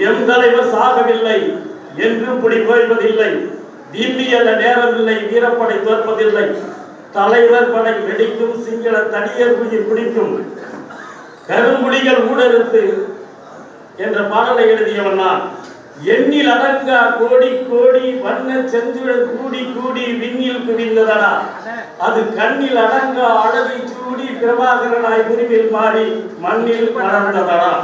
M தலைவர் சாகவில்லை என்றும் புடி போய்வதில்லை. தில்லியல்ல நேரமில்லை, வீரப்படை தோற்பதில்லை. தலைவர் படை வெடிக்கும், சிங்கள தனியர் உயிர் குடிக்கும். கரும்புலிகள் ஊடறுத்து என்ற பாடலை எழுதியவன் நான். எண்ணில் அடங்கா கோடி கோடி வண்ண செஞ்சுழல் கூடி கூடி விண்ணில் குவிந்ததடா. அது கண்ணில் அடங்கா அளவை சூடி பிரபாகரனாய் குருவில் மாடி மண்ணில் மலர்ந்ததடா.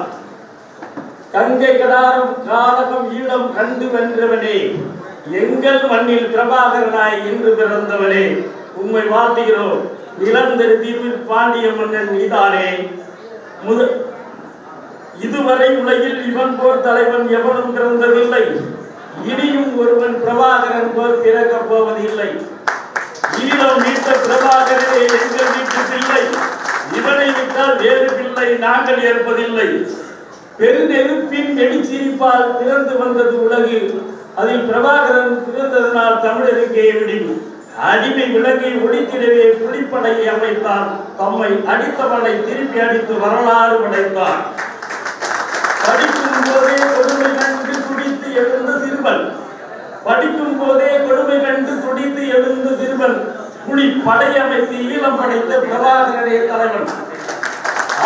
கங்கை கடாரம் காலகம் ஈழம் கண்டு வென்றவனே, எங்கள் மண்ணில் பிரபாகரனாய் இன்று பிறந்தவனே, உம்மை வாழ்த்துகிறோம். நிலந்தரு தீர்வில் பாண்டிய மன்னன் நீதானே. இதுவரை உலகில் இவன் போர் தலைவன் எவனும் பிறந்ததில்லை. இனியும் ஒருவன் பிரபாகரன் போர் பிறக்கப் போவதில்லை. ஈழம் மீட்ட பிரபாகரனே எங்கள் வீட்டு பிள்ளை. இவனை விட்டால் வேறு பிள்ளை நாங்கள் ஏற்பதில்லை. பெருநெருப்பின் நெடுச்சிரிப்பால் பிறந்து வந்தது உலகு. அதில் பிரபாகரன் பிறந்ததனால் தமிழருக்கே விடிவு. அடிமை விலங்கை ஒழித்திடவே புலிப்படையை அமைத்தான். தம்மை அடித்தவனை திருப்பி அடித்து வரலாறு படைத்தான். படிக்கும் போதே கொடுமை கண்டு துடித்து எழுந்த சிறுவன், படிக்கும் போதே கொடுமை கண்டு துடித்து எழுந்த சிறுவன், புலி படையமைத்து ஈழம் படைத்த பிரபாகரனே தலைவன்.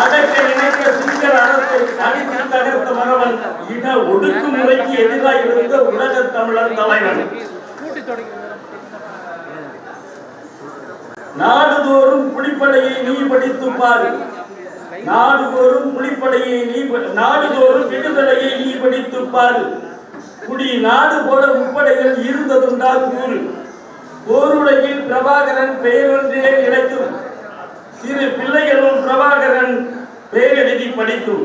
அடக்க நினைக்க சிங்கள அரசை அடித்து தகர்த்த மரவன், இன ஒடுக்குமுறைக்கு எதிராக இருந்த உலக தமிழர் தலைவன். நாடுதோறும் புலிப்படையை நீ படித்து பாரு. நாடுதோறும் புலிப்படையை நாடுதோறும் விடுதலையை நீ படித்து பாரு. குடி நாடு போல முப்படைகள் இருந்ததுண்டா கூறு. போருலகில் பிரபாகரன் பெயர் ஒன்றே கிடைக்கும். சிறு பிள்ளைகளும் பிரபாகரன் பெயர் எழுதி படிக்கும்.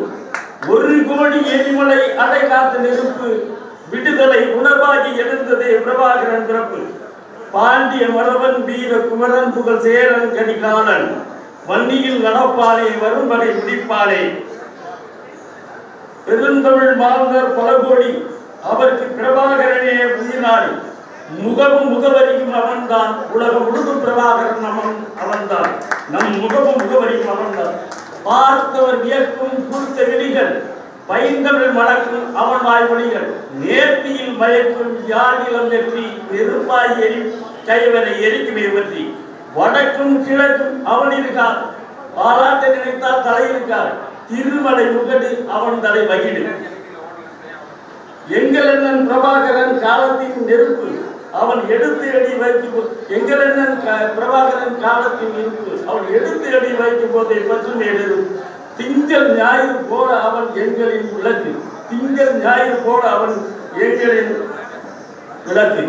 1 கோடி எரிமலை அடை காத்த நெருப்பு. விடுதலை உணர்வாகி எழுந்ததே பிரபாகரன் பிறப்பு. பாண்டிய மரவன் வீர குமரன் புகழ் சேரன் கரிகாலன். வன்னியில் நடப்பாளே வரும்படை முடிப்பாளே. பெருந்தமிழ் மாந்தர் பல கோடி, அவருக்கு பிரபாகரனே உயிர்நாடி. முகமும் முகவரியும் அவன்தான். உலகம் முழுதும் பிரபாகரன் அவன்தான். நம் முகமும் முகவரியும் அவன்தான். பார்த்தவர் வியக்கும் பூர்த்த விழிகள், பைந்தமிழ் மணக்கும் அவன் வாய்மொழிகள். நேர்த்தியில் மயக்கும் யாழிலம் வெற்றி, நெருப்பாய் எரி கைவனை எரிக்குமே வெற்றி. வடக்கும் கிழக்கும் அவன் இருக்கார். பாராட்ட நினைத்தால் தலை இருக்கார். திருமலை முகடு அவன் தலை வகிடு. எங்களென்னன் பிரபாகரன் காலத்தின் நெருப்பு, அவன் எடுத்து அடி வைக்கும். எங்களென்னன் பிரபாகரன் காலத்தின் நெருப்பு, அவன் எடுத்து அடி வைக்கும் போதை பற்றும் எழுதும். திங்கள் ஞாயிறு போல அவன் எங்களின் விளக்கு. திங்கள் ஞாயிறு போல அவன் எங்களின் விளக்கு.